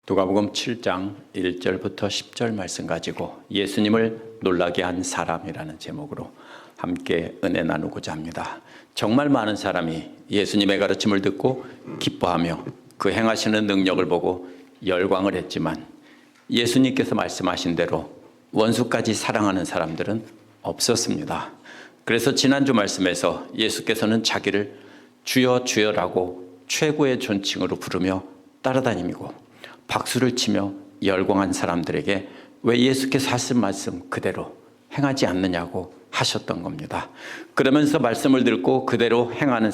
누가복음 7장 1절부터 10절 말씀 가지고 예수님을 놀라게 한 사람이라는 제목으로 함께 은혜 나누고자 합니다. 정말 많은 사람이 예수님의 가르침을 듣고 기뻐하며 그 행하시는 능력을 보고 열광을 했지만 예수님께서 말씀하신 대로 원수까지 사랑하는 사람들은 없었습니다. 그래서 지난주 말씀에서 예수께서는 자기를 주여 주여라고 최고의 존칭으로 부르며 따라다니고 박수를 치며 열광한 사람들에게 왜 예수께서 하신 말씀 그대로 행하지 않느냐고 하셨던 겁니다. 그러면서 말씀을 듣고 그대로 행하는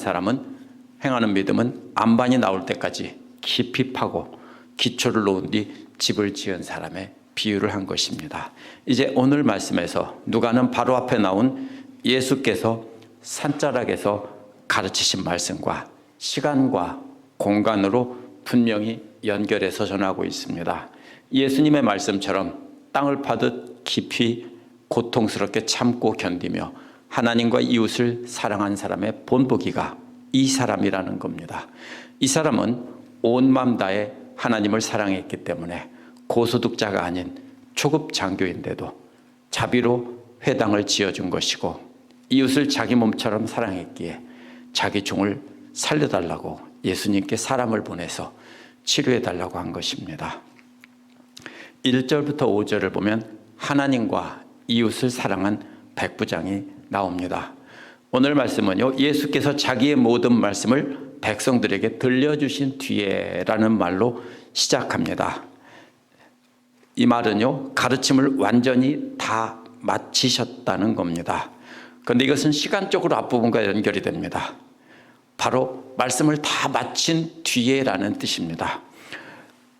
믿음은 안반이 나올 때까지 깊이 파고 기초를 놓은 뒤 집을 지은 사람의 비유를 한 것입니다. 이제 오늘 말씀에서 누가는 바로 앞에 나온 예수께서 산자락에서 가르치신 말씀과 시간과 공간으로 분명히 연결해서 전하고 있습니다. 예수님의 말씀처럼 땅을 파듯 깊이 고통스럽게 참고 견디며 하나님과 이웃을 사랑한 사람의 본보기가 이 사람이라는 겁니다. 이 사람은 온 마음 다해 하나님을 사랑했기 때문에 고소득자가 아닌 초급 장교인데도 자비로 회당을 지어준 것이고 이웃을 자기 몸처럼 사랑했기에 자기 종을 살려달라고 예수님께 사람을 보내서 치료해달라고 한 것입니다. 1절부터 5절을 보면 하나님과 이웃을 사랑한 백부장이 나옵니다. 오늘 말씀은요, 예수께서 자기의 모든 말씀을 백성들에게 들려주신 뒤에라는 말로 시작합니다. 이 말은요, 가르침을 완전히 다 마치셨다는 겁니다. 그런데 이것은 시간적으로 앞부분과 연결이 됩니다. 바로 말씀을 다 마친 뒤에라는 뜻입니다.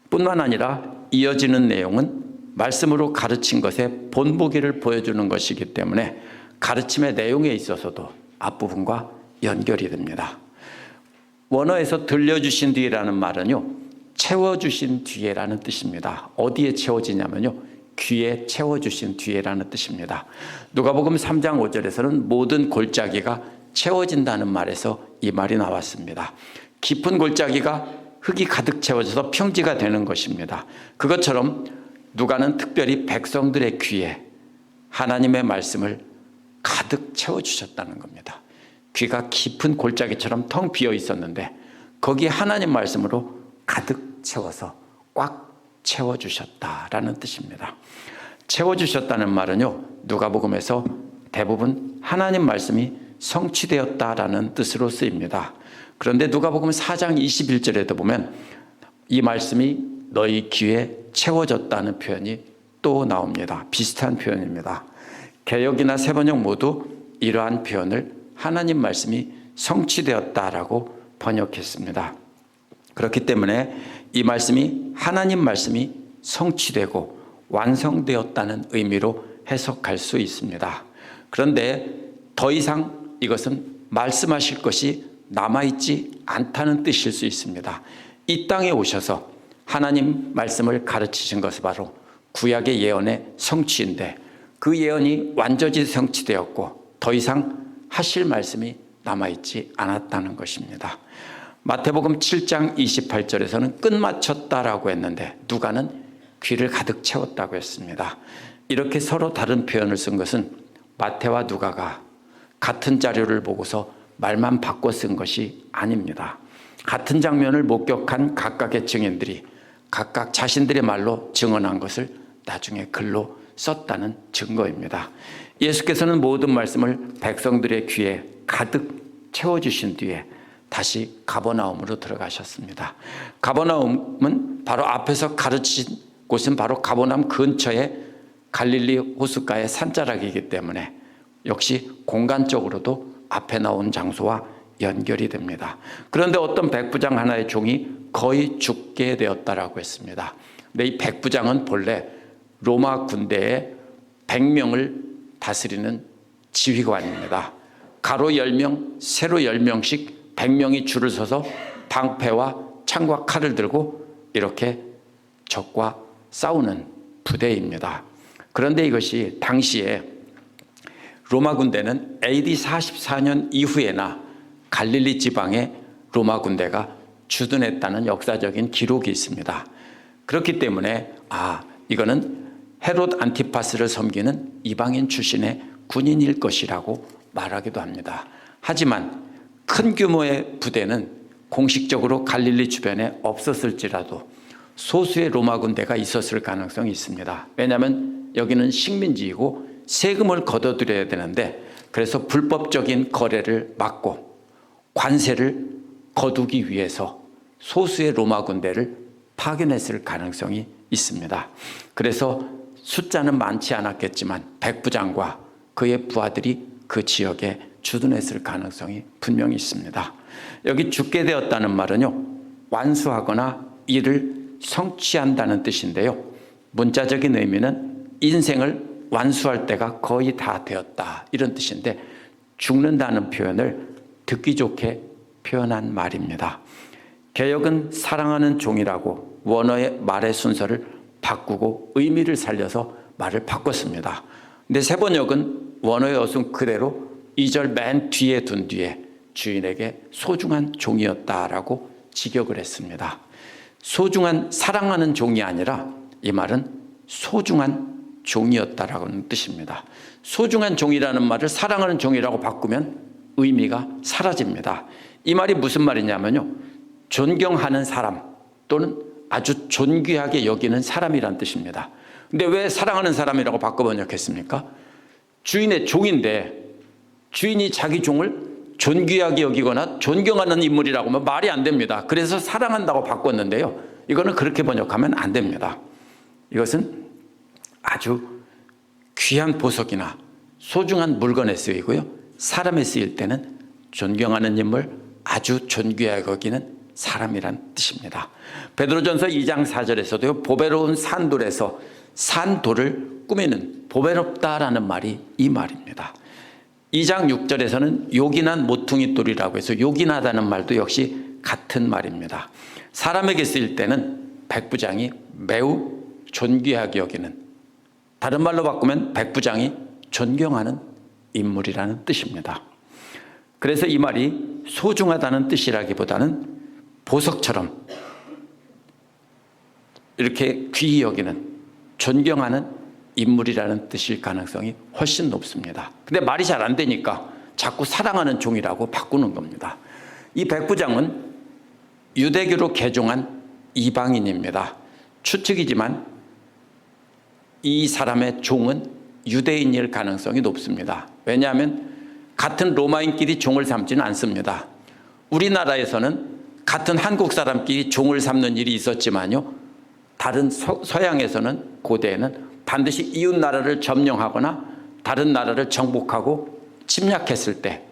뿐만 아니라 이어지는 내용은 말씀으로 가르친 것의 본보기를 보여주는 것이기 때문에 가르침의 내용에 있어서도 앞부분과 연결이 됩니다. 원어에서 들려주신 뒤에라는 말은요, 채워주신 뒤에라는 뜻입니다. 어디에 채워지냐면요, 귀에 채워주신 뒤에라는 뜻입니다. 누가복음 3장 5절에서는 모든 골짜기가 채워진다는 말에서 이 말이 나왔습니다. 깊은 골짜기가 흙이 가득 채워져서 평지가 되는 것입니다. 그것처럼 누가는 특별히 백성들의 귀에 하나님의 말씀을 가득 채워주셨다는 겁니다. 귀가 깊은 골짜기처럼 텅 비어 있었는데 거기에 하나님 말씀으로 가득 채워서 꽉 채워주셨다라는 뜻입니다. 채워주셨다는 말은요, 누가복음에서 대부분 하나님 말씀이 성취되었다라는 뜻으로 쓰입니다. 그런데 누가복음 4장 21절에도 보면 이 말씀이 너희 귀에 채워졌다는 표현이 또 나옵니다. 비슷한 표현입니다. 개역이나 새번역 모두 이러한 표현을 하나님 말씀이 성취되었다라고 번역했습니다. 그렇기 때문에 이 말씀이 하나님 말씀이 성취되고 완성되었다는 의미로 해석할 수 있습니다. 그런데 더 이상 이것은 말씀하실 것이 남아있지 않다는 뜻일 수 있습니다. 이 땅에 오셔서 하나님 말씀을 가르치신 것이 바로 구약의 예언의 성취인데 그 예언이 완전히 성취되었고 더 이상 하실 말씀이 남아있지 않았다는 것입니다. 마태복음 7장 28절에서는 끝마쳤다라고 했는데 누가는 귀를 가득 채웠다고 했습니다. 이렇게 서로 다른 표현을 쓴 것은 마태와 누가가 같은 자료를 보고서 말만 바꿔 쓴 것이 아닙니다. 같은 장면을 목격한 각각의 증인들이 각각 자신들의 말로 증언한 것을 나중에 글로 썼다는 증거입니다. 예수께서는 모든 말씀을 백성들의 귀에 가득 채워주신 뒤에 다시 가버나움으로 들어가셨습니다. 가버나움은 바로 앞에서 가르친 곳은 바로 가버나움 근처에 갈릴리 호숫가의 산자락이기 때문에 역시 공간적으로도 앞에 나온 장소와 연결이 됩니다. 그런데 어떤 백부장 하나의 종이 거의 죽게 되었다라고 했습니다. 근데 이 백부장은 본래 로마 군대의 100명을 다스리는 지휘관입니다. 가로 10명, 세로 10명씩 100명이 줄을 서서 방패와 창과 칼을 들고 이렇게 적과 싸우는 부대입니다. 그런데 이것이 당시에 로마 군대는 AD 44년 이후에나 갈릴리 지방에 로마 군대가 주둔했다는 역사적인 기록이 있습니다. 그렇기 때문에 이거는 헤롯 안티파스를 섬기는 이방인 출신의 군인일 것이라고 말하기도 합니다. 하지만 큰 규모의 부대는 공식적으로 갈릴리 주변에 없었을지라도 소수의 로마 군대가 있었을 가능성이 있습니다. 왜냐하면 여기는 식민지이고 세금을 걷어들여야 되는데, 그래서 불법적인 거래를 막고 관세를 거두기 위해서 소수의 로마 군대를 파견했을 가능성이 있습니다. 그래서 숫자는 많지 않았겠지만 백부장과 그의 부하들이 그 지역에 주둔했을 가능성이 분명히 있습니다. 여기 죽게 되었다는 말은요, 완수하거나 이를 성취한다는 뜻인데요, 문자적인 의미는 인생을 완수할 때가 거의 다 되었다, 이런 뜻인데 죽는다는 표현을 듣기 좋게 표현한 말입니다. 개역은 사랑하는 종이라고 원어의 말의 순서를 바꾸고 의미를 살려서 말을 바꿨습니다. 근데 세번역은 원어의 어순 그대로 2절 맨 뒤에 둔 뒤에 주인에게 소중한 종이었다라고 직역을 했습니다. 소중한 사랑하는 종이 아니라 이 말은 소중한 종이었다라는 뜻입니다. 소중한 종이라는 말을 사랑하는 종이라고 바꾸면 의미가 사라집니다. 이 말이 무슨 말이냐면요, 존경하는 사람 또는 아주 존귀하게 여기는 사람이란 뜻입니다. 근데 왜 사랑하는 사람이라고 바꿔 번역했습니까? 주인의 종인데 주인이 자기 종을 존귀하게 여기거나 존경하는 인물이라고 하면 말이 안 됩니다. 그래서 사랑한다고 바꿨는데요, 이거는 그렇게 번역하면 안 됩니다. 이것은 아주 귀한 보석이나 소중한 물건에 쓰이고요, 사람에 쓰일 때는 존경하는 인물, 아주 존귀하게 여기는 사람이란 뜻입니다. 베드로전서 2장 4절에서도요, 보배로운 산돌에서 산돌을 꾸미는, 보배롭다라는 말이 이 말입니다. 2장 6절에서는 요긴한 모퉁이돌이라고 해서 요긴하다는 말도 역시 같은 말입니다. 사람에게 쓰일 때는 백부장이 매우 존귀하게 여기는, 다른 말로 바꾸면 백부장이 존경하는 인물이라는 뜻입니다. 그래서 이 말이 소중하다는 뜻이라기보다는 보석처럼 이렇게 귀히 여기는, 존경하는 인물이라는 뜻일 가능성이 훨씬 높습니다. 근데 말이 잘 안 되니까 자꾸 사랑하는 종이라고 바꾸는 겁니다. 이 백부장은 유대교로 개종한 이방인입니다. 추측이지만 이 사람의 종은 유대인일 가능성이 높습니다. 왜냐하면 같은 로마인끼리 종을 삼지는 않습니다. 우리나라에서는 같은 한국 사람끼리 종을 삼는 일이 있었지만요, 다른 서양에서는, 고대에는 반드시 이웃 나라를 점령하거나 다른 나라를 정복하고 침략했을 때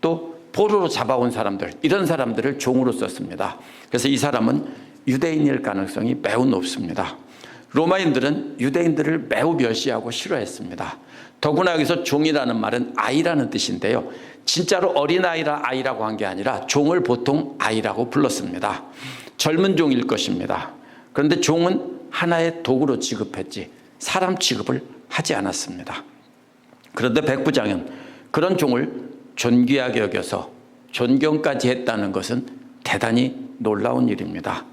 또 포로로 잡아온 사람들, 이런 사람들을 종으로 썼습니다. 그래서 이 사람은 유대인일 가능성이 매우 높습니다. 로마인들은 유대인들을 매우 멸시하고 싫어했습니다. 더구나 여기서 종이라는 말은 아이라는 뜻인데요, 진짜로 어린아이라 아이라고 한 게 아니라 종을 보통 아이라고 불렀습니다. 젊은 종일 것입니다. 그런데 종은 하나의 도구로 취급했지 사람 취급을 하지 않았습니다. 그런데 백부장은 그런 종을 존귀하게 여겨서 존경까지 했다는 것은 대단히 놀라운 일입니다.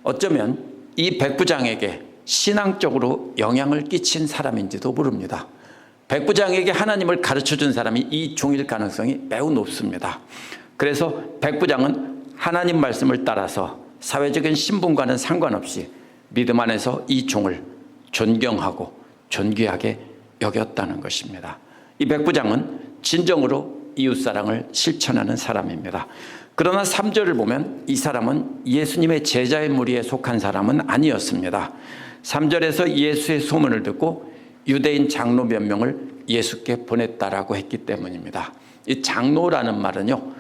어쩌면 이 백부장에게 신앙적으로 영향을 끼친 사람인지도 모릅니다. 백부장에게 하나님을 가르쳐준 사람이 이 종일 가능성이 매우 높습니다. 그래서 백부장은 하나님 말씀을 따라서 사회적인 신분과는 상관없이 믿음 안에서 이 종을 존경하고 존귀하게 여겼다는 것입니다. 이 백부장은 진정으로 이웃사랑을 실천하는 사람입니다. 그러나 3절을 보면 이 사람은 예수님의 제자의 무리에 속한 사람은 아니었습니다. 3절에서 예수의 소문을 듣고 유대인 장로 몇 명을 예수께 보냈다라고 했기 때문입니다. 이 장로라는 말은요,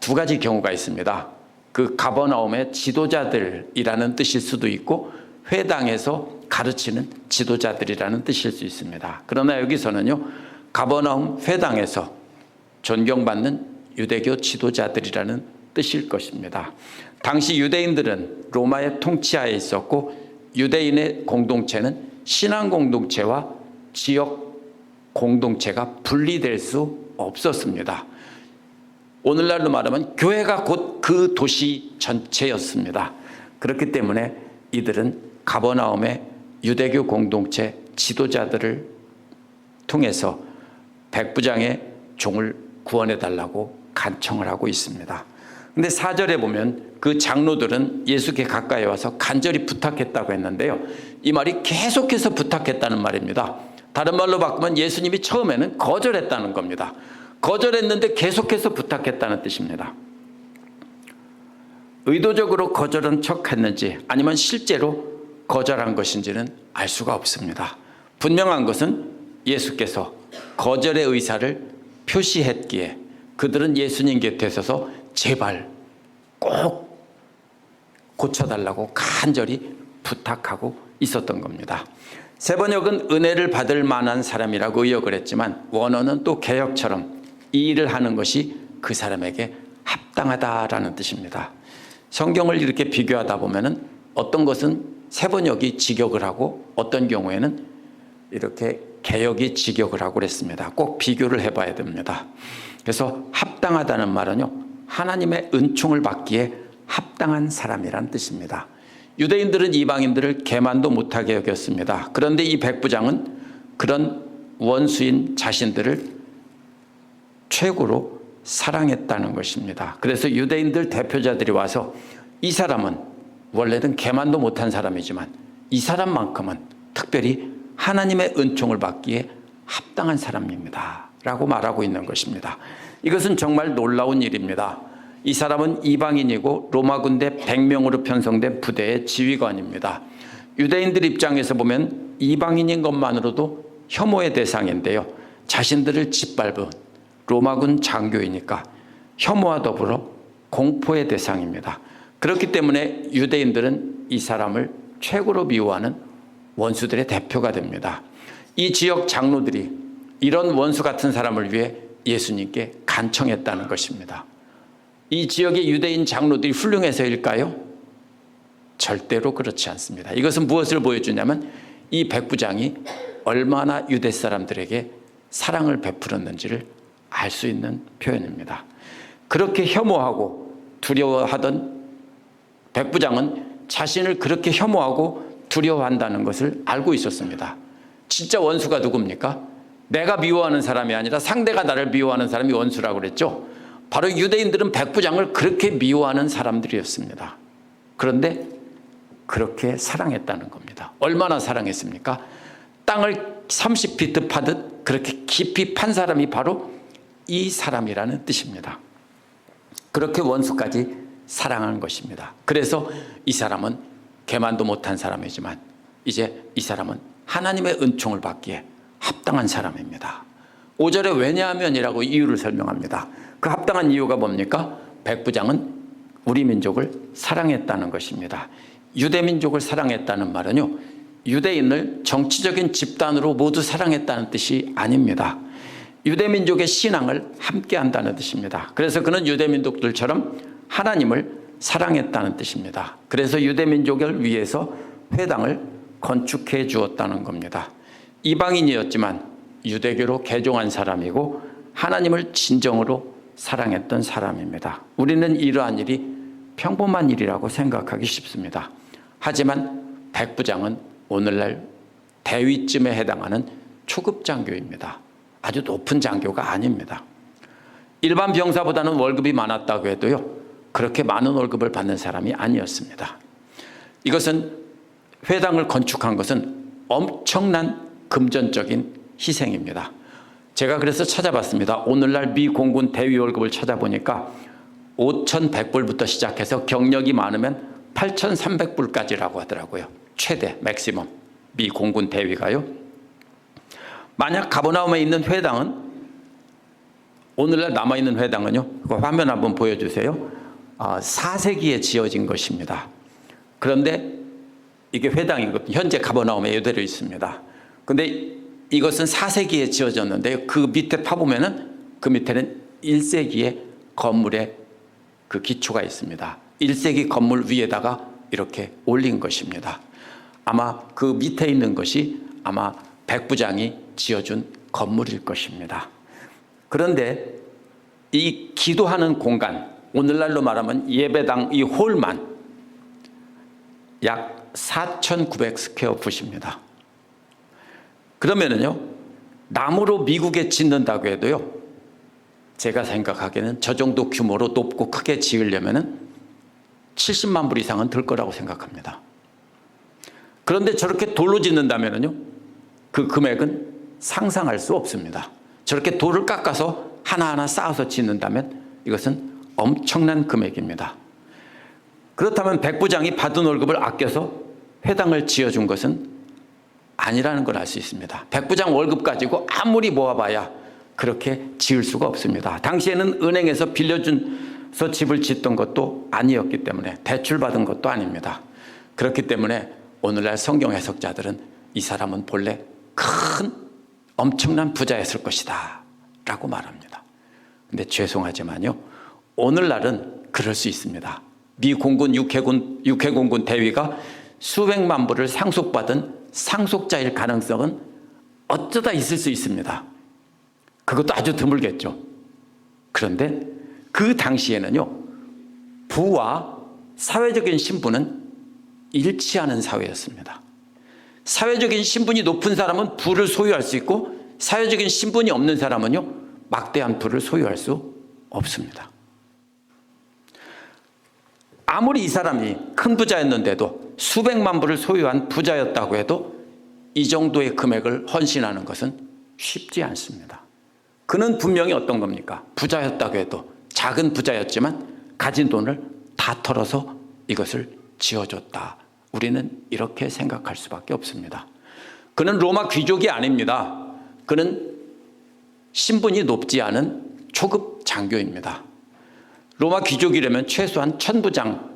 두 가지 경우가 있습니다. 그 가버나움의 지도자들이라는 뜻일 수도 있고 회당에서 가르치는 지도자들이라는 뜻일 수 있습니다. 그러나 여기서는요, 가버나움 회당에서 존경받는 유대교 지도자들이라는 뜻일 것입니다. 당시 유대인들은 로마의 통치하에 있었고 유대인의 공동체는 신앙 공동체와 지역 공동체가 분리될 수 없었습니다. 오늘날로 말하면 교회가 곧 그 도시 전체였습니다. 그렇기 때문에 이들은 가버나움의 유대교 공동체 지도자들을 통해서 백부장의 종을 구원해 달라고 간청을 하고 있습니다. 근데 4절에 보면 그 장로들은 예수께 가까이 와서 간절히 부탁했다고 했는데요. 이 말이 계속해서 부탁했다는 말입니다. 다른 말로 바꾸면 예수님이 처음에는 거절했다는 겁니다. 거절했는데 계속해서 부탁했다는 뜻입니다. 의도적으로 거절한 척했는지 아니면 실제로 거절한 것인지는 알 수가 없습니다. 분명한 것은 예수께서 거절의 의사를 표시했기에 그들은 예수님 곁에 서서 제발 꼭 고쳐달라고 간절히 부탁하고 있었던 겁니다. 세번역은 은혜를 받을 만한 사람이라고 의역을 했지만 원어는 또 개역처럼 이 일을 하는 것이 그 사람에게 합당하다라는 뜻입니다. 성경을 이렇게 비교하다 보면은 어떤 것은 세번역이 직역을 하고 어떤 경우에는 이렇게 개역이 직역을 하고 그랬습니다. 꼭 비교를 해봐야 됩니다. 그래서 합당하다는 말은요, 하나님의 은총을 받기에 합당한 사람이란 뜻입니다. 유대인들은 이방인들을 개만도 못하게 여겼습니다. 그런데 이 백부장은 그런 원수인 자신들을 최고로 사랑했다는 것입니다. 그래서 유대인들 대표자들이 와서 이 사람은 원래는 개만도 못한 사람이지만 이 사람만큼은 특별히 하나님의 은총을 받기에 합당한 사람입니다 라고 말하고 있는 것입니다. 이것은 정말 놀라운 일입니다. 이 사람은 이방인이고 로마 군대 100명으로 편성된 부대의 지휘관입니다. 유대인들 입장에서 보면 이방인인 것만으로도 혐오의 대상인데요, 자신들을 짓밟은 로마군 장교이니까 혐오와 더불어 공포의 대상입니다. 그렇기 때문에 유대인들은 이 사람을 최고로 미워하는 원수들의 대표가 됩니다. 이 지역 장로들이 이런 원수 같은 사람을 위해 예수님께 간청했다는 것입니다. 이 지역의 유대인 장로들이 훌륭해서일까요? 절대로 그렇지 않습니다. 이것은 무엇을 보여주냐면 이 백부장이 얼마나 유대 사람들에게 사랑을 베풀었는지를 알 수 있는 표현입니다. 그렇게 혐오하고 두려워하던 백부장은 자신을 그렇게 혐오하고 두려워한다는 것을 알고 있었습니다. 진짜 원수가 누굽니까? 내가 미워하는 사람이 아니라 상대가 나를 미워하는 사람이 원수라고 그랬죠. 바로 유대인들은 백부장을 그렇게 미워하는 사람들이었습니다. 그런데 그렇게 사랑했다는 겁니다. 얼마나 사랑했습니까? 땅을 30피트 파듯 그렇게 깊이 판 사람이 바로 이 사람이라는 뜻입니다. 그렇게 원수까지 사랑한 것입니다. 그래서 이 사람은 개만도 못한 사람이지만 이제 이 사람은 하나님의 은총을 받기에 합당한 사람입니다. 5절에 왜냐하면이라고 이유를 설명합니다. 그 합당한 이유가 뭡니까? 백부장은 우리 민족을 사랑했다는 것입니다. 유대민족을 사랑했다는 말은요, 유대인을 정치적인 집단으로 모두 사랑했다는 뜻이 아닙니다. 유대민족의 신앙을 함께 한다는 뜻입니다. 그래서 그는 유대민족들처럼 하나님을 사랑했다는 뜻입니다. 그래서 유대민족을 위해서 회당을 건축해 주었다는 겁니다. 이방인이었지만 유대교로 개종한 사람이고 하나님을 진정으로 사랑했던 사람입니다. 우리는 이러한 일이 평범한 일이라고 생각하기 쉽습니다. 하지만 백부장은 오늘날 대위쯤에 해당하는 초급 장교입니다. 아주 높은 장교가 아닙니다. 일반 병사보다는 월급이 많았다고 해도요, 그렇게 많은 월급을 받는 사람이 아니었습니다. 이것은 회당을 건축한 것은 엄청난 금전적인 희생입니다. 제가 그래서 찾아봤습니다. 오늘날 미 공군 대위 월급을 찾아보니까 5,100불부터 시작해서 경력이 많으면 8,300불까지라고 하더라고요. 최대 맥시멈 미 공군 대위가요. 만약 가버나움에 있는 회당은, 오늘날 남아있는 회당은요, 그 화면 한번 보여주세요. 4세기에 지어진 것입니다. 그런데 이게 회당이거든요. 현재 가버나움에 이대로 있습니다. 그런데 이것은 4세기에 지어졌는데요, 그 밑에 파보면은 그 밑에는 1세기의 건물의 그 기초가 있습니다. 1세기 건물 위에다가 이렇게 올린 것입니다. 아마 그 밑에 있는 것이 아마 백부장이 지어준 건물일 것입니다. 그런데 이 기도하는 공간, 오늘날로 말하면 예배당 이 홀만 약 4,900 스퀘어풋입니다. 그러면은요, 나무로 미국에 짓는다고 해도요, 제가 생각하기에는 저 정도 규모로 높고 크게 지으려면은 70만 불 이상은 들 거라고 생각합니다. 그런데 저렇게 돌로 짓는다면은요, 그 금액은 상상할 수 없습니다. 저렇게 돌을 깎아서 하나하나 쌓아서 짓는다면 이것은 엄청난 금액입니다. 그렇다면 백부장이 받은 월급을 아껴서 회당을 지어준 것은 아니라는 걸 알 수 있습니다. 백부장 월급 가지고 아무리 모아봐야 그렇게 지을 수가 없습니다. 당시에는 은행에서 빌려준서 집을 짓던 것도 아니었기 때문에, 대출받은 것도 아닙니다. 그렇기 때문에 오늘날 성경 해석자들은 이 사람은 본래 큰 엄청난 부자였을 것이다 라고 말합니다. 근데 죄송하지만요, 오늘날은 그럴 수 있습니다. 미 공군 육해공군 대위가 수백만 불을 상속받은 상속자일 가능성은 어쩌다 있을 수 있습니다. 그것도 아주 드물겠죠. 그런데 그 당시에는요, 부와 사회적인 신분은 일치하는 사회였습니다. 사회적인 신분이 높은 사람은 부를 소유할 수 있고, 사회적인 신분이 없는 사람은요, 막대한 부를 소유할 수 없습니다. 아무리 이 사람이 큰 부자였는데도, 수백만 불을 소유한 부자였다고 해도 이 정도의 금액을 헌신하는 것은 쉽지 않습니다. 그는 분명히 어떤 겁니까? 부자였다고 해도, 작은 부자였지만 가진 돈을 다 털어서 이것을 지어줬다. 우리는 이렇게 생각할 수밖에 없습니다. 그는 로마 귀족이 아닙니다. 그는 신분이 높지 않은 초급 장교입니다. 로마 귀족이라면 최소한 1000부장,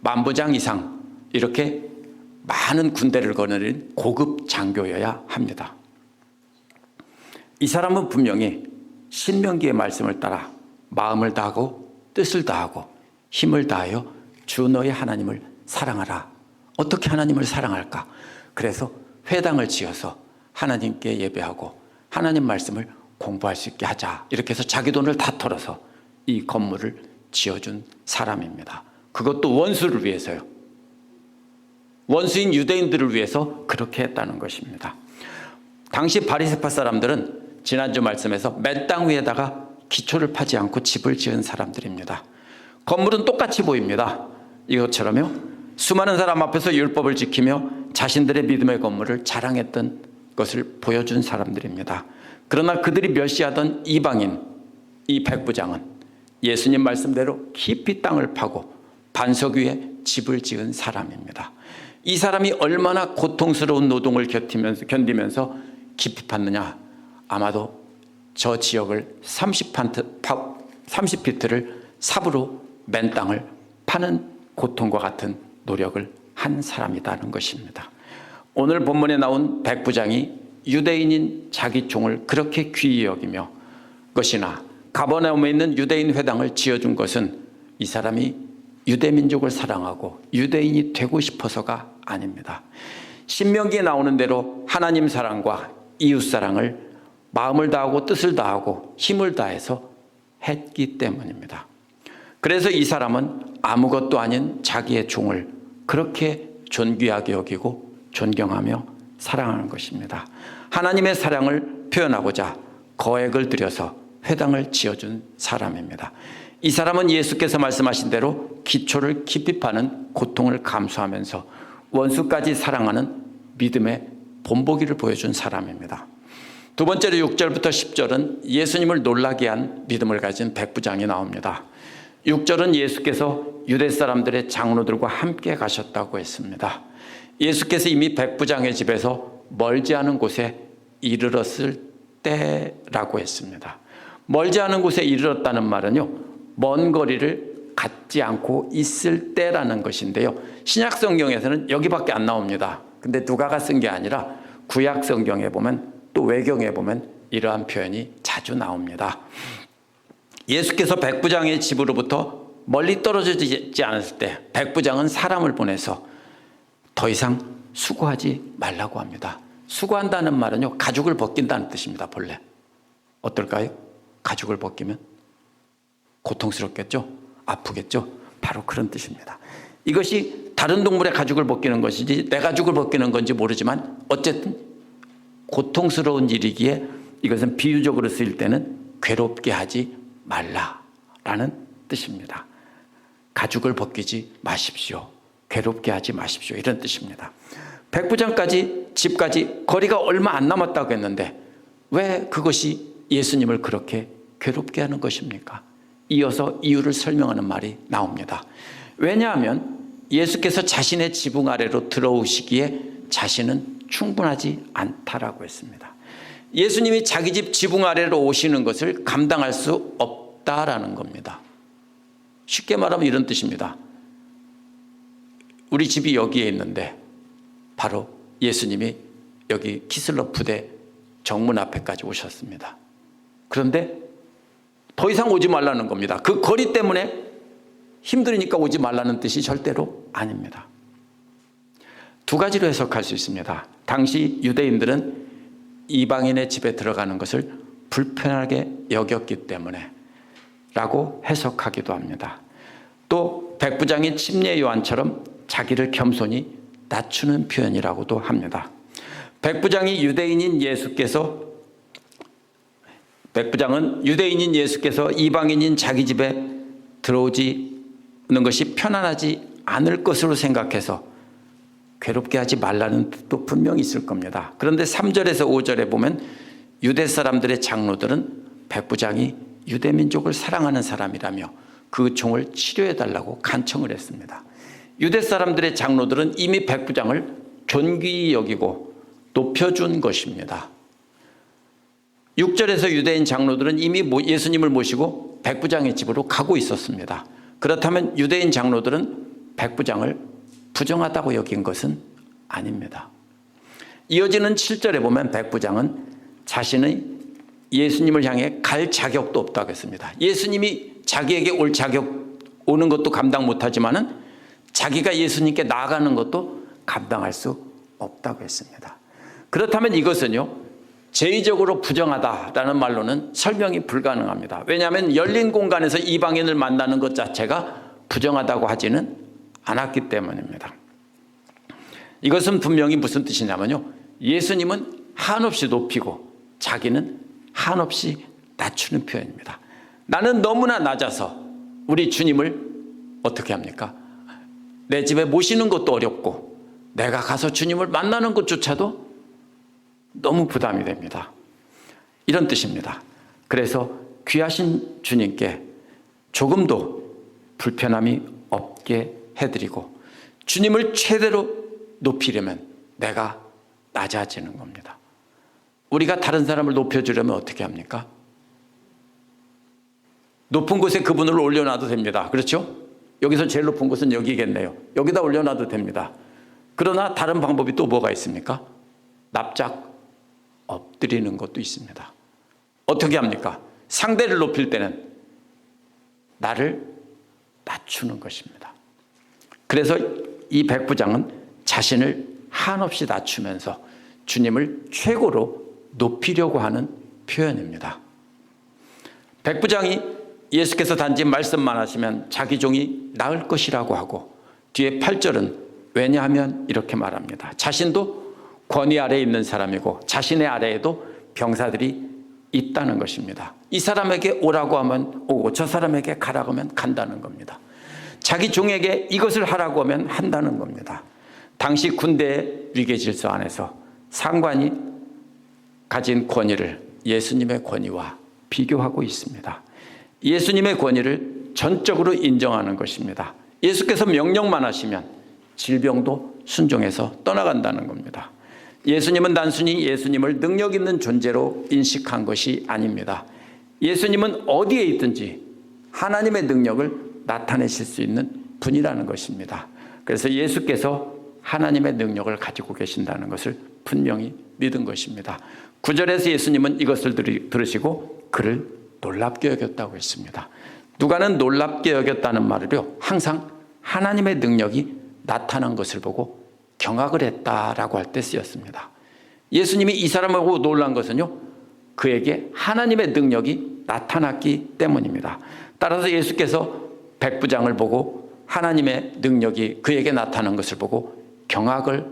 10,000부장 이상 이렇게 많은 군대를 거느린 고급 장교여야 합니다. 이 사람은 분명히 신명기의 말씀을 따라 마음을 다하고 뜻을 다하고 힘을 다하여 주 너의 하나님을 사랑하라. 어떻게 하나님을 사랑할까? 그래서 회당을 지어서 하나님께 예배하고 하나님 말씀을 공부할 수 있게 하자. 이렇게 해서 자기 돈을 다 털어서 이 건물을 지어준 사람입니다. 그것도 원수를 위해서요. 원수인 유대인들을 위해서 그렇게 했다는 것입니다. 당시 바리새파 사람들은 지난주 말씀에서 맨 땅 위에다가 기초를 파지 않고 집을 지은 사람들입니다. 건물은 똑같이 보입니다. 이것처럼요, 수많은 사람 앞에서 율법을 지키며 자신들의 믿음의 건물을 자랑했던 것을 보여준 사람들입니다. 그러나 그들이 멸시하던 이방인, 이 백부장은 예수님 말씀대로 깊이 땅을 파고 반석 위에 집을 지은 사람입니다. 이 사람이 얼마나 고통스러운 노동을 견디면서 깊이 팠느냐. 아마도 저 지역을 30피트를 삽으로 맨 땅을 파는 고통과 같은 노력을 한 사람이라는 것입니다. 오늘 본문에 나온 백부장이 유대인인 자기 종을 그렇게 귀히 여기며 것이나 가버나움에 있는 유대인 회당을 지어준 것은 이 사람이 유대민족을 사랑하고 유대인이 되고 싶어서가 아닙니다. 신명기에 나오는 대로 하나님 사랑과 이웃 사랑을 마음을 다하고 뜻을 다하고 힘을 다해서 했기 때문입니다. 그래서 이 사람은 아무것도 아닌 자기의 종을 그렇게 존귀하게 여기고 존경하며 사랑하는 것입니다. 하나님의 사랑을 표현하고자 거액을 들여서 회당을 지어준 사람입니다. 이 사람은 예수께서 말씀하신 대로 기초를 깊이 파는 고통을 감수하면서 원수까지 사랑하는 믿음의 본보기를 보여준 사람입니다. 두 번째로 6절부터 10절은 예수님을 놀라게 한 믿음을 가진 백부장이 나옵니다. 6절은 예수께서 유대 사람들의 장로들과 함께 가셨다고 했습니다. 예수께서 이미 백부장의 집에서 멀지 않은 곳에 이르렀을 때라고 했습니다. 멀지 않은 곳에 이르렀다는 말은요, 먼 거리를 갖지 않고 있을 때라는 것인데요, 신약 성경에서는 여기밖에 안 나옵니다. 근데 누가가 쓴 게 아니라 구약 성경에 보면, 또 외경에 보면 이러한 표현이 자주 나옵니다. 예수께서 백부장의 집으로부터 멀리 떨어져 있지 않았을 때 백부장은 사람을 보내서 더 이상 수고하지 말라고 합니다. 수고한다는 말은요, 가죽을 벗긴다는 뜻입니다. 본래 어떨까요? 가죽을 벗기면 고통스럽겠죠? 아프겠죠? 바로 그런 뜻입니다. 이것이 다른 동물의 가죽을 벗기는 것인지 내 가죽을 벗기는 건지 모르지만 어쨌든 고통스러운 일이기에 이것은 비유적으로 쓰일 때는 괴롭게 하지 말라라는 뜻입니다. 가죽을 벗기지 마십시오. 괴롭게 하지 마십시오. 이런 뜻입니다. 백부장까지 집까지 거리가 얼마 안 남았다고 했는데 왜 그것이 예수님을 그렇게 괴롭게 하는 것입니까? 이어서 이유를 설명하는 말이 나옵니다. 왜냐하면 예수께서 자신의 지붕 아래로 들어오시기에 자신은 충분하지 않다라고 했습니다. 예수님이 자기 집 지붕 아래로 오시는 것을 감당할 수 없다라는 겁니다. 쉽게 말하면 이런 뜻입니다. 우리 집이 여기에 있는데 바로 예수님이 여기 키슬러 부대 정문 앞에까지 오셨습니다. 그런데 더 이상 오지 말라는 겁니다. 그 거리 때문에 힘드니까 오지 말라는 뜻이 절대로 아닙니다. 두 가지로 해석할 수 있습니다. 당시 유대인들은 이방인의 집에 들어가는 것을 불편하게 여겼기 때문에 라고 해석하기도 합니다. 또 백부장이 침례 요한처럼 자기를 겸손히 낮추는 표현이라고도 합니다. 백부장은 유대인인 예수께서 이방인인 자기 집에 들어오지는 것이 편안하지 않을 것으로 생각해서 괴롭게 하지 말라는 뜻도 분명히 있을 겁니다. 그런데 3절에서 5절에 보면 유대 사람들의 장로들은 백부장이 유대 민족을 사랑하는 사람이라며 그 종을 치료해달라고 간청을 했습니다. 유대 사람들의 장로들은 이미 백부장을 존귀히 여기고 높여준 것입니다. 6절에서 유대인 장로들은 이미 예수님을 모시고 백부장의 집으로 가고 있었습니다. 그렇다면 유대인 장로들은 백부장을 부정하다고 여긴 것은 아닙니다. 이어지는 7절에 보면 백부장은 자신의 예수님을 향해 갈 자격도 없다고 했습니다. 예수님이 자기에게 오는 것도 감당 못하지만은 자기가 예수님께 나아가는 것도 감당할 수 없다고 했습니다. 그렇다면 이것은요, 제의적으로 부정하다라는 말로는 설명이 불가능합니다. 왜냐하면 열린 공간에서 이방인을 만나는 것 자체가 부정하다고 하지는 않았기 때문입니다. 이것은 분명히 무슨 뜻이냐면요, 예수님은 한없이 높이고 자기는 한없이 낮추는 표현입니다. 나는 너무나 낮아서 우리 주님을 어떻게 합니까? 내 집에 모시는 것도 어렵고 내가 가서 주님을 만나는 것조차도 너무 부담이 됩니다. 이런 뜻입니다. 그래서 귀하신 주님께 조금도 불편함이 없게 해드리고 주님을 최대로 높이려면 내가 낮아지는 겁니다. 우리가 다른 사람을 높여주려면 어떻게 합니까? 높은 곳에 그분을 올려놔도 됩니다. 그렇죠? 여기서 제일 높은 곳은 여기겠네요. 여기다 올려놔도 됩니다. 그러나 다른 방법이 또 뭐가 있습니까? 납작 엎드리는 것도 있습니다. 어떻게 합니까? 상대를 높일 때는 나를 낮추는 것입니다. 그래서 이 백부장은 자신을 한없이 낮추면서 주님을 최고로 높이려고 하는 표현입니다. 백부장이 예수께서 단지 말씀만 하시면 자기 종이 나을 것이라고 하고 뒤에 8절은 왜냐하면 이렇게 말합니다. 자신도 권위 아래에 있는 사람이고 자신의 아래에도 병사들이 있다는 것입니다. 이 사람에게 오라고 하면 오고 저 사람에게 가라고 하면 간다는 겁니다. 자기 종에게 이것을 하라고 하면 한다는 겁니다. 당시 군대의 위계질서 안에서 상관이 가진 권위를 예수님의 권위와 비교하고 있습니다. 예수님의 권위를 전적으로 인정하는 것입니다. 예수께서 명령만 하시면 질병도 순종해서 떠나간다는 겁니다. 예수님은 단순히 예수님을 능력 있는 존재로 인식한 것이 아닙니다. 예수님은 어디에 있든지 하나님의 능력을 나타내실 수 있는 분이라는 것입니다. 그래서 예수께서 하나님의 능력을 가지고 계신다는 것을 분명히 믿은 것입니다. 9절에서 예수님은 이것을 들으시고 그를 놀랍게 여겼다고 했습니다. 누가는 놀랍게 여겼다는 말을요, 항상 하나님의 능력이 나타난 것을 보고 경악을 했다라고 할 때 쓰였습니다. 예수님이 이 사람을 보고 놀란 것은요, 그에게 하나님의 능력이 나타났기 때문입니다. 따라서 예수께서 백부장을 보고 하나님의 능력이 그에게 나타난 것을 보고 경악을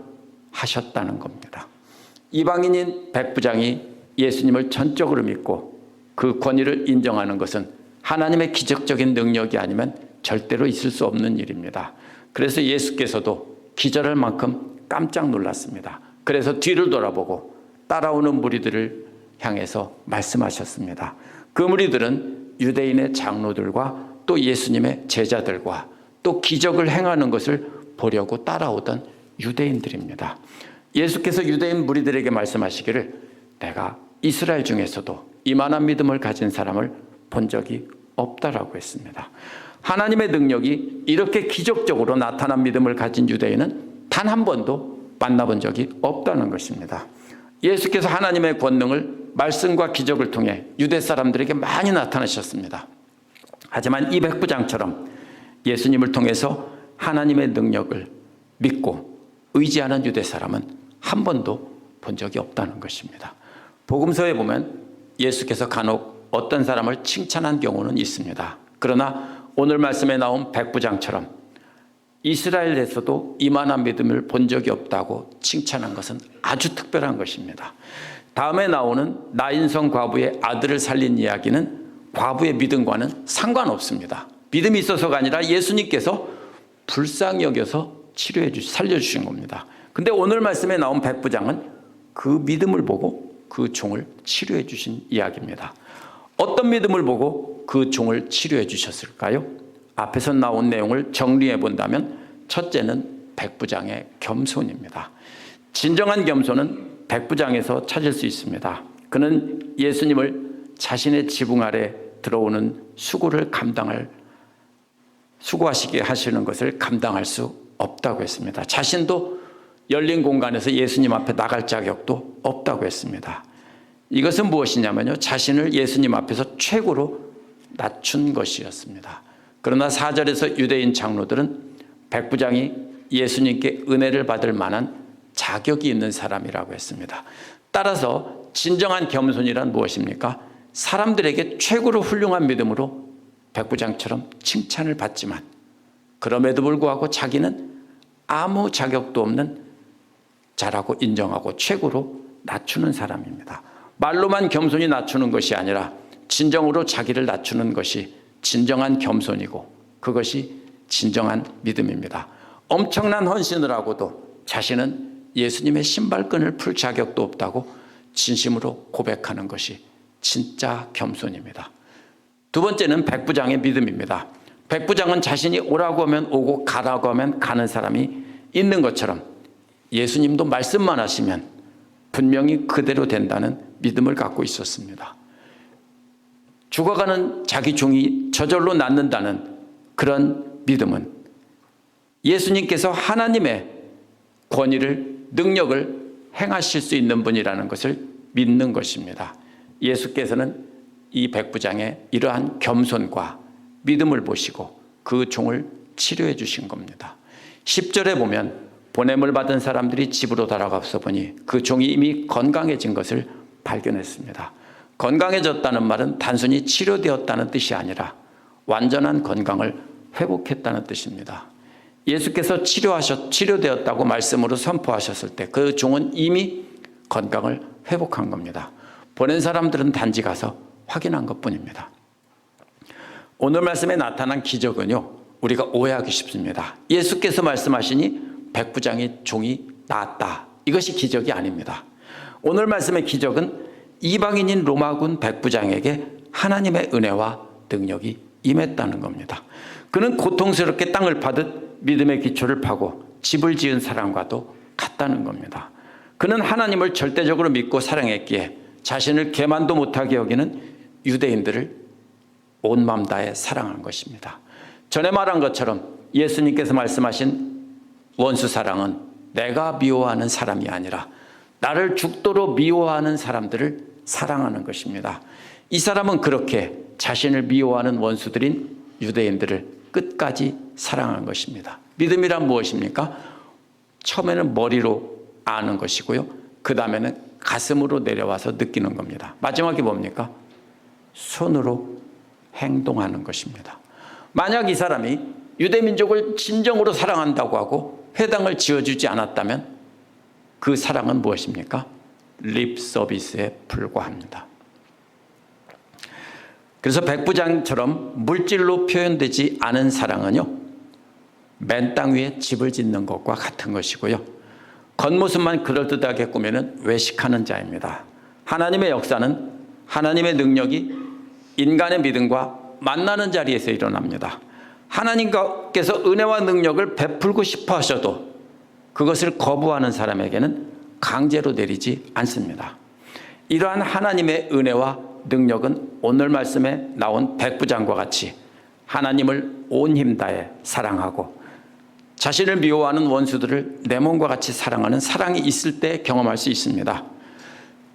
하셨다는 겁니다. 이방인인 백부장이 예수님을 전적으로 믿고 그 권위를 인정하는 것은 하나님의 기적적인 능력이 아니면 절대로 있을 수 없는 일입니다. 그래서 예수께서도 기절할 만큼 깜짝 놀랐습니다. 그래서 뒤를 돌아보고 따라오는 무리들을 향해서 말씀하셨습니다. 그 무리들은 유대인의 장로들과 또 예수님의 제자들과 또 기적을 행하는 것을 보려고 따라오던 유대인들입니다. 예수께서 유대인 무리들에게 말씀하시기를 내가 이스라엘 중에서도 이만한 믿음을 가진 사람을 본 적이 없다라고 했습니다. 하나님의 능력이 이렇게 기적적으로 나타난 믿음을 가진 유대인은 단 한 번도 만나본 적이 없다는 것입니다. 예수께서 하나님의 권능을 말씀과 기적을 통해 유대 사람들에게 많이 나타나셨습니다. 하지만 이 백부장처럼 예수님을 통해서 하나님의 능력을 믿고 의지하는 유대 사람은 한 번도 본 적이 없다는 것입니다. 복음서에 보면 예수께서 간혹 어떤 사람을 칭찬한 경우는 있습니다. 그러나 오늘 말씀에 나온 백부장처럼 이스라엘에서도 이만한 믿음을 본 적이 없다고 칭찬한 것은 아주 특별한 것입니다. 다음에 나오는 나인성 과부의 아들을 살린 이야기는 과부의 믿음과는 상관없습니다. 믿음이 있어서가 아니라 예수님께서 불쌍히 여겨서 살려주신 겁니다. 근데 오늘 말씀에 나온 백부장은 그 믿음을 보고 그 종을 치료해 주신 이야기입니다. 어떤 믿음을 보고 그 종을 치료해 주셨을까요? 앞에서 나온 내용을 정리해 본다면 첫째는 백부장의 겸손입니다. 진정한 겸손은 백부장에서 찾을 수 있습니다. 그는 예수님을 자신의 지붕 아래 들어오는 수고하시게 하시는 것을 감당할 수 없다고 했습니다. 자신도 열린 공간에서 예수님 앞에 나갈 자격도 없다고 했습니다. 이것은 무엇이냐면요, 자신을 예수님 앞에서 최고로 낮춘 것이었습니다. 그러나 4절에서 유대인 장로들은 백부장이 예수님께 은혜를 받을 만한 자격이 있는 사람이라고 했습니다. 따라서 진정한 겸손이란 무엇입니까? 사람들에게 최고로 훌륭한 믿음으로 백부장처럼 칭찬을 받지만 그럼에도 불구하고 자기는 아무 자격도 없는 자라고 인정하고 최고로 낮추는 사람입니다. 말로만 겸손히 낮추는 것이 아니라 진정으로 자기를 낮추는 것이 진정한 겸손이고 그것이 진정한 믿음입니다. 엄청난 헌신을 하고도 자신은 예수님의 신발끈을 풀 자격도 없다고 진심으로 고백하는 것이 진짜 겸손입니다. 두 번째는 백부장의 믿음입니다. 백부장은 자신이 오라고 하면 오고 가라고 하면 가는 사람이 있는 것처럼 예수님도 말씀만 하시면 분명히 그대로 된다는 믿음을 갖고 있었습니다. 죽어가는 자기 종이 저절로 낫는다는 그런 믿음은 예수님께서 하나님의 권위를, 능력을 행하실 수 있는 분이라는 것을 믿는 것입니다. 예수께서는 이 백부장의 이러한 겸손과 믿음을 보시고 그 종을 치료해 주신 겁니다. 10절에 보면 보냄을 받은 사람들이 집으로 돌아가서 보니 그 종이 이미 건강해진 것을 발견했습니다. 건강해졌다는 말은 단순히 치료되었다는 뜻이 아니라 완전한 건강을 회복했다는 뜻입니다. 예수께서 치료되었다고 말씀으로 선포하셨을 때 그 종은 이미 건강을 회복한 겁니다. 보낸 사람들은 단지 가서 확인한 것뿐입니다. 오늘 말씀에 나타난 기적은요, 우리가 오해하기 쉽습니다. 예수께서 말씀하시니 백부장의 종이 나았다. 이것이 기적이 아닙니다. 오늘 말씀의 기적은 이방인인 로마군 백부장에게 하나님의 은혜와 능력이 임했다는 겁니다. 그는 고통스럽게 땅을 파듯 믿음의 기초를 파고 집을 지은 사람과도 같다는 겁니다. 그는 하나님을 절대적으로 믿고 사랑했기에 자신을 개만도 못하게 여기는 유대인들을 온 마음 다해 사랑한 것입니다. 전에 말한 것처럼 예수님께서 말씀하신 원수 사랑은 내가 미워하는 사람이 아니라 나를 죽도록 미워하는 사람들을 사랑하는 것입니다. 이 사람은 그렇게 자신을 미워하는 원수들인 유대인들을 끝까지 사랑한 것입니다. 믿음이란 무엇입니까? 처음에는 머리로 아는 것이고요, 그 다음에는 가슴으로 내려와서 느끼는 겁니다. 마지막에 뭡니까? 손으로 행동하는 것입니다. 만약 이 사람이 유대민족을 진정으로 사랑한다고 하고 회당을 지어주지 않았다면 그 사랑은 무엇입니까? 립 서비스에 불과합니다. 그래서 백부장처럼 물질로 표현되지 않은 사랑은요, 맨 땅 위에 집을 짓는 것과 같은 것이고요, 겉모습만 그럴듯하게 꾸미는 외식하는 자입니다. 하나님의 역사는 하나님의 능력이 인간의 믿음과 만나는 자리에서 일어납니다. 하나님께서 은혜와 능력을 베풀고 싶어 하셔도 그것을 거부하는 사람에게는 강제로 내리지 않습니다. 이러한 하나님의 은혜와 능력은 오늘 말씀에 나온 백부장과 같이 하나님을 온 힘 다해 사랑하고 자신을 미워하는 원수들을 내 몸과 같이 사랑하는 사랑이 있을 때 경험할 수 있습니다.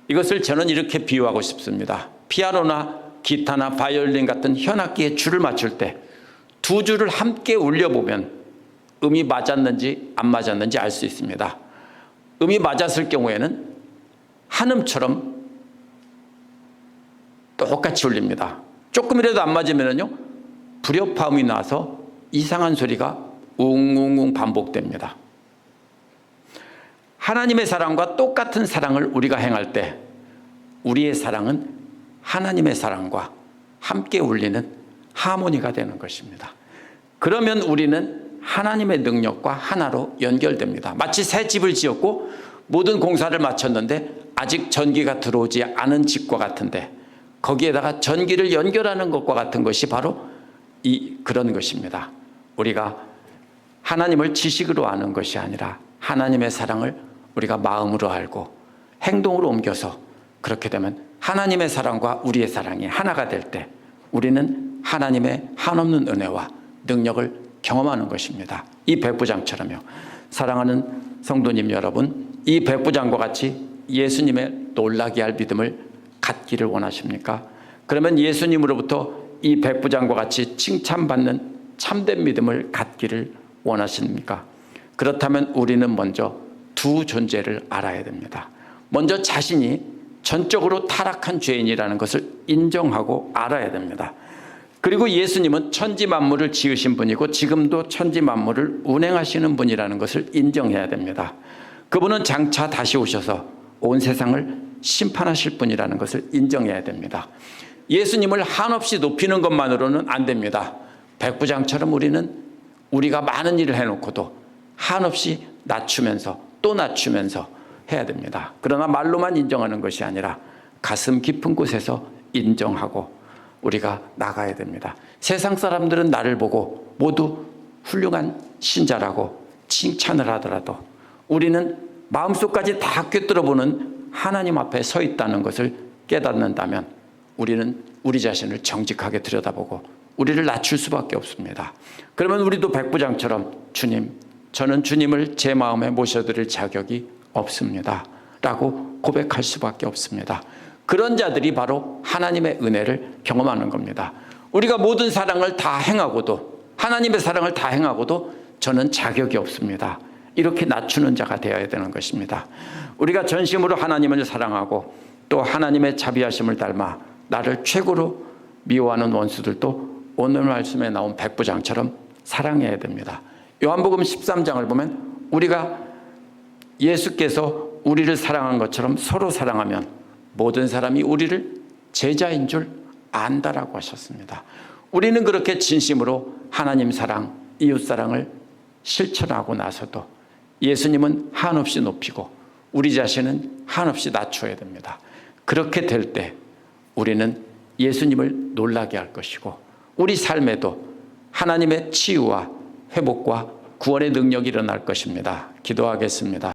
이것을 저는 이렇게 비유하고 싶습니다. 피아노나 기타나 바이올린 같은 현악기에 줄을 맞출 때 두 줄을 함께 울려보면 음이 맞았는지 안 맞았는지 알 수 있습니다. 음이 맞았을 경우에는 한음처럼 똑같이 울립니다. 조금이라도 안 맞으면요, 불협화음이 나서 이상한 소리가 웅웅웅 반복됩니다. 하나님의 사랑과 똑같은 사랑을 우리가 행할 때 우리의 사랑은 하나님의 사랑과 함께 울리는 하모니가 되는 것입니다. 그러면 우리는 하나님의 능력과 하나로 연결됩니다. 마치 새 집을 지었고 모든 공사를 마쳤는데 아직 전기가 들어오지 않은 집과 같은데 거기에다가 전기를 연결하는 것과 같은 것이 바로 그런 것입니다. 우리가 하나님을 지식으로 아는 것이 아니라 하나님의 사랑을 우리가 마음으로 알고 행동으로 옮겨서, 그렇게 되면 하나님의 사랑과 우리의 사랑이 하나가 될 때 우리는 하나님의 한없는 은혜와 능력을 경험하는 것입니다. 이 백부장처럼요. 사랑하는 성도님 여러분, 이 백부장과 같이 예수님의 놀라게 할 믿음을 갖기를 원하십니까? 그러면 예수님으로부터 이 백부장과 같이 칭찬받는 참된 믿음을 갖기를 원하십니까? 그렇다면 우리는 먼저 두 존재를 알아야 됩니다. 먼저 자신이 전적으로 타락한 죄인이라는 것을 인정하고 알아야 됩니다. 그리고 예수님은 천지 만물을 지으신 분이고 지금도 천지 만물을 운행하시는 분이라는 것을 인정해야 됩니다. 그분은 장차 다시 오셔서 온 세상을 심판하실 분이라는 것을 인정해야 됩니다. 예수님을 한없이 높이는 것만으로는 안 됩니다. 백부장처럼 우리는 우리가 많은 일을 해놓고도 한없이 낮추면서 또 낮추면서 해야 됩니다. 그러나 말로만 인정하는 것이 아니라 가슴 깊은 곳에서 인정하고 우리가 나가야 됩니다. 세상 사람들은 나를 보고 모두 훌륭한 신자라고 칭찬을 하더라도 우리는 마음속까지 다 꿰뚫어보는 하나님 앞에 서 있다는 것을 깨닫는다면 우리는 우리 자신을 정직하게 들여다보고 우리를 낮출 수밖에 없습니다. 그러면 우리도 백부장처럼 주님, 저는 주님을 제 마음에 모셔드릴 자격이 없습니다 라고 고백할 수밖에 없습니다. 그런 자들이 바로 하나님의 은혜를 경험하는 겁니다. 우리가 모든 사랑을 다 행하고도, 하나님의 사랑을 다 행하고도 저는 자격이 없습니다, 이렇게 낮추는 자가 되어야 되는 것입니다. 우리가 전심으로 하나님을 사랑하고 또 하나님의 자비하심을 닮아 나를 최고로 미워하는 원수들도 오늘 말씀에 나온 백부장처럼 사랑해야 됩니다. 요한복음 13장을 보면 우리가 예수께서 우리를 사랑한 것처럼 서로 사랑하면 모든 사람이 우리를 제자인 줄 안다라고 하셨습니다. 우리는 그렇게 진심으로 하나님 사랑, 이웃 사랑을 실천하고 나서도 예수님은 한없이 높이고 우리 자신은 한없이 낮춰야 됩니다. 그렇게 될 때 우리는 예수님을 놀라게 할 것이고 우리 삶에도 하나님의 치유와 회복과 구원의 능력이 일어날 것입니다. 기도하겠습니다.